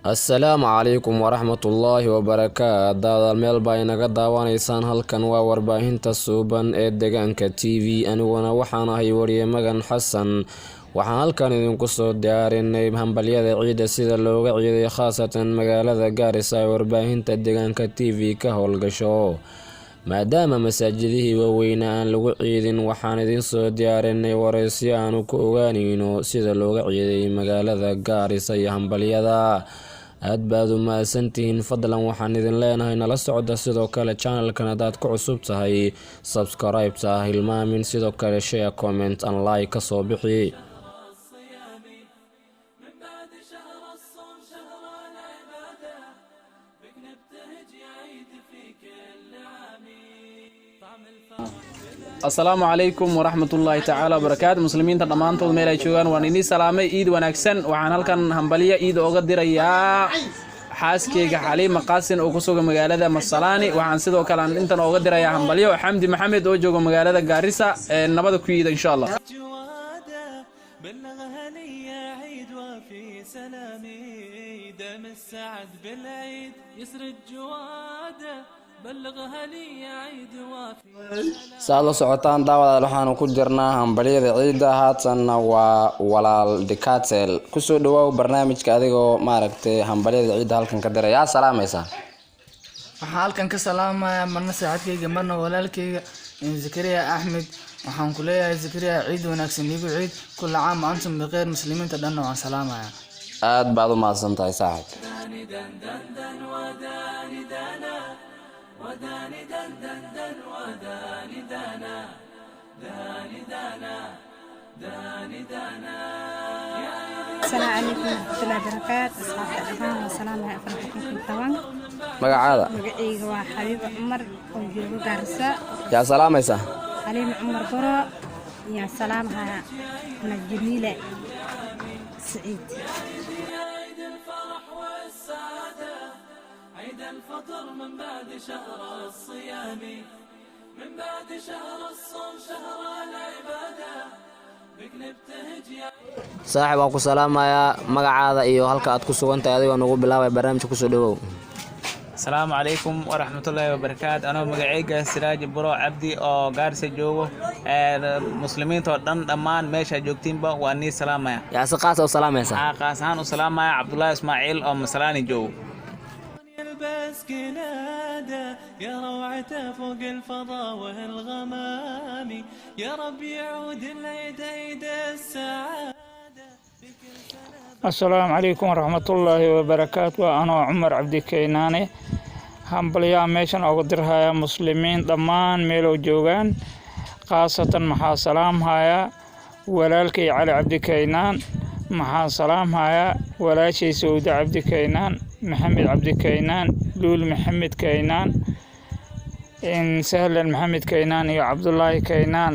السلام عليكم ورحمة الله وبركاته دادال meel baa inaga daawanaysaan halkan waa warbaahinta suuban ee deegaanka TV aniguna waxaan ahay wariye Magan Xasan waxaan halkan idinku soo diyaarinay hambalyada ciida sida looga ciiday khaasatan magaalada Gaarisa ee warbaahinta deegaanka TV ka howlgasho maadaama masaajidihii waaweyn aan lagu ciidin waxaan idin soo diyaarinay wareysiyo aan ku ogaanayno sida looga ciiday magaalada Gaarisa iyo hambalyada aad baad u mahadsantihiin fadlan waxaan idin leenahay nala socda sidoo kale channelkan hadaad ku cusub tahay subscribe ta hilmaamin sidoo kale share comment and like ka soo bixi السلام عليكم ورحمة الله تعالى وبركاته مسلمين تضمانتهم ميلا جوغان وانيني سلامي إيد ونكسن وعن هالكن همبلية إيد أقدر يا حاسكي حليم مقاسن وكسوق مقالة مصلاني وعن سيدو كلام انت أقدر يا همبلية وحمدي محمد وجوغ مقالة غارسة نبض كويد إن شاء الله بلغها لي عيد وفي سلامي دام السعد بالعيد يسرد جواده بلغها لي عيد وفي saalo socotaan daawada waxaan ku jirnaa hambalyada ciida haatan waa walaal Dikatel ku soo dhawaw barnaamijka adigoo maaragtay hambalyada ciida halkan ka diray yaa salaamaysa waxaan halkan ka salaamayaa marna saacadkayga marna walaalkayga Zakariya Ahmed waxaan ku leeyahay Zakariya ciid wanaagsan igu ciid kul caam antum bixir muslimiinta dhan waan salaamayaa aad baad u mahadsantahay saaxiib وداني دن دن دن وداني دانا داني دانا داني دانا السلام عليكم ورحمة الله وبركاته أصحاب الأمان والسلام عليكم ورحمة الله magacaada magacayga waa Xabiib Cumar oo jooga Gaarisa yaa salaamaysa Xaliim Cumar Baro yaa salaamaha Najmiile Saciid عيد الفرح والسعادة عيد الفطر من بعد شهر الصيام من بعد شهر الصوم شهر العبادة بك نبتهج يا saaxiib waan ku salaamayaa magacaada iyo halka aad ku sugan tahay adigoo nagu bilaabay barnaamijka ku soo dhawow السلام عليكم ورحمة الله وبركاته أنا مقعيقة سراج برو عبدي أو غارسة جوغو مسلمين تودن دمان ماشا جوكتين با واني سلامة yaa si qaas oo salaamaysa قاسان وسلامة عبد الله إسماعيل أو مسلاني جو يلبس قلادة يا روعته فوق الفضاء والغمام يا رب يعود العيد عيد السعادة السلام عليكم ورحمة الله وبركاته أنا عمر عبد كيناني همبليا ميشن أقدر هاي مسلمين ضمان ميلو جوغان خاصة محا سلام هاي ولالكي علي عبد كينان محا سلام هاي ولاشي سعود عبد كينان محمد عبد كينان لول محمد كينان إن سهل محمد كينان يا عبد الله كينان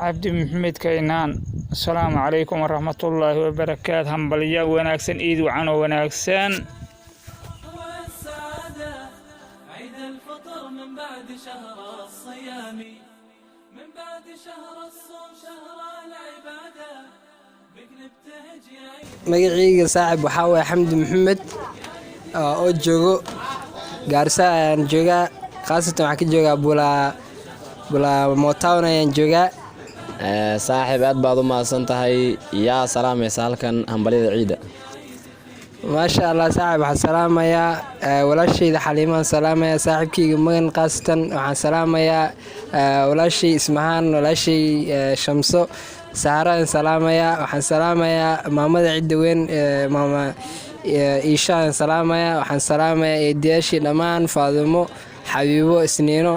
عبد محمد كينان السلام عليكم ورحمة الله وبركاته همبليا وناكسن إيد وعنو وناكسن والسعادة عيد الفطر من بعد شهر الصيام من بعد شهر الصوم شهر العبادة بك نبتهج يا عيد magacayga saaxiib waxaa waye Xamdi Maxamed oo joogo Gaarisa aan joogaa khaasatan waxaan ka joogaa bula Motown ayaan joogaa saaxiib aad baad u mahadsan tahay yaa salaamaysa halkan hambalyada ciida maasha Allah saaxiib waxaan salaamayaa walaashayda Xaliimaan salaamayaa saaxiibkayga Magan qaasatan waxaan salaamayaa walaashay Ismahaan walaashay Shamso Saaraan salaamayaa waxaan salaamayaa maamada cidda weyn maama Ishaan salaamayaa waxaan salaamayaa eedayaashii dhammaan Faadimo Xabiibo Isniino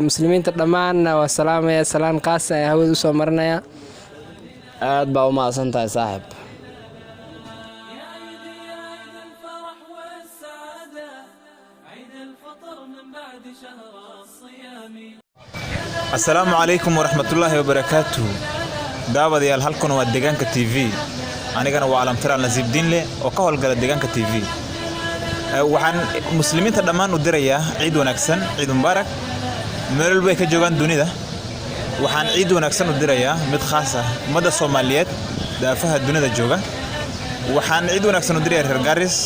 muslimiinta dhammaan waa salaamayaa salaan qaas ah hawada u soo marinaya aad baa u mahadsantahay saaxiib يا عيد الفرح والسعادة عيد الفطر من بعد شهر الصيام السلام عليكم ورحمة الله وبركاته daawadayaal halkan waa deegaanka TV anigana waa alamtira nasiib diinle oo ka howlgala deegaanka TV waxaan muslimiinta dhammaan u dirayaa ciid wanaagsan ciid mubaarak meel walba ay ka joogaan dunida waxaan ciid wanaagsan u dirayaa mid khaas ah ummadda Soomaaliyeed daafaha dunida jooga waxaan ciid wanaagsan u dirayaa reer Garis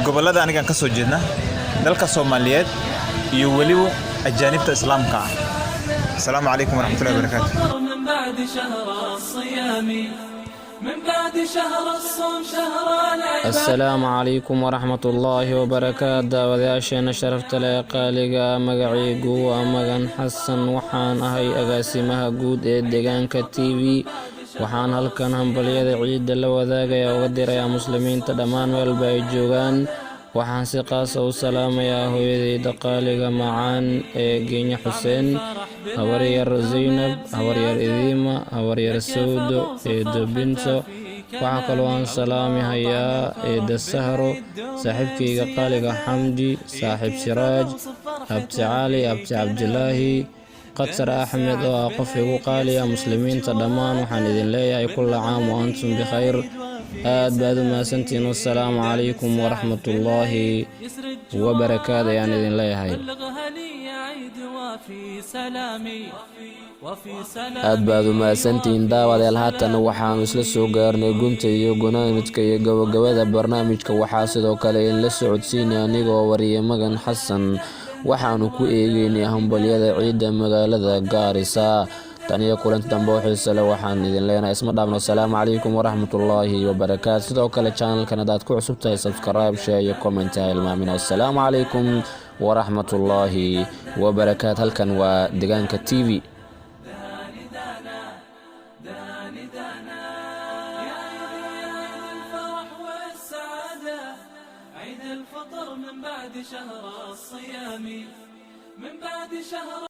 gobolada aniga ka soo jeedna dalka Soomaaliyeed iyo waliba ajaanibta islaamka assalaamu calaykum waraxmatullaahi wabarakaatuh من بعد شهر الصيام من بعد شهر الصوم شهر العبادة السلام عليكم ورحمة الله وبركاته داودyaasheena sharafta leh qaaliga magacaygu waa Magan Xasan waxaan ahay agaasimaha guud ee deegaanka TV waxaan halkan hambaliyada ciida la wadaagaya uga dirayaa muslimiinta dhammaan meelba ay joogaan waxaan si qaas ah u salaamayaa hooyadayda qaaliga macaan ee Geenya Xuseen habaryar Zaynab habaryar Idima habaryar Sawdo eedo Binto waxaa kaloo aan salaamayaa eedo Sahro saaxiibkayga qaaliga Xamdi saaxiib Siraaj abti Cali abti Cabdilaahi qatar Axmed oo ah qof igu qaaliya muslimiinta dhammaan waxaan idin leeyahay kulla caam wa antum bikhayr aad baad u mahadsantihiin wassalaamu calaykum waraxmatullaahi wabarakaatu ayaan idin leeyahay aad baad u mahadsantihiin daawadayaal haatan waxaanu isla soo gaarnay gunta iyo gunaanadka iyo gabagabada barnaamijka waxaa sidoo kale in la socodsiinay anigoo wariye Magan Xasan waxaanu ku eegaynay hambaliyada ciida magaalada Gaarisa tan iyo kulanti dambe oo xiiso leh waxaan idin leenahay isma dhaafno assalaamu calaykum waraxmatullaahi wabarakaatu sidoo kale channelkan hadaad ku cusub tahay subscribe share iyo comment ha ilmaamin assalaamu calaykum waraxmatullaahi wabarakaatu halkan waa deegaanka TV عيد الفطر من بعد شهر الصيام من بعد شهر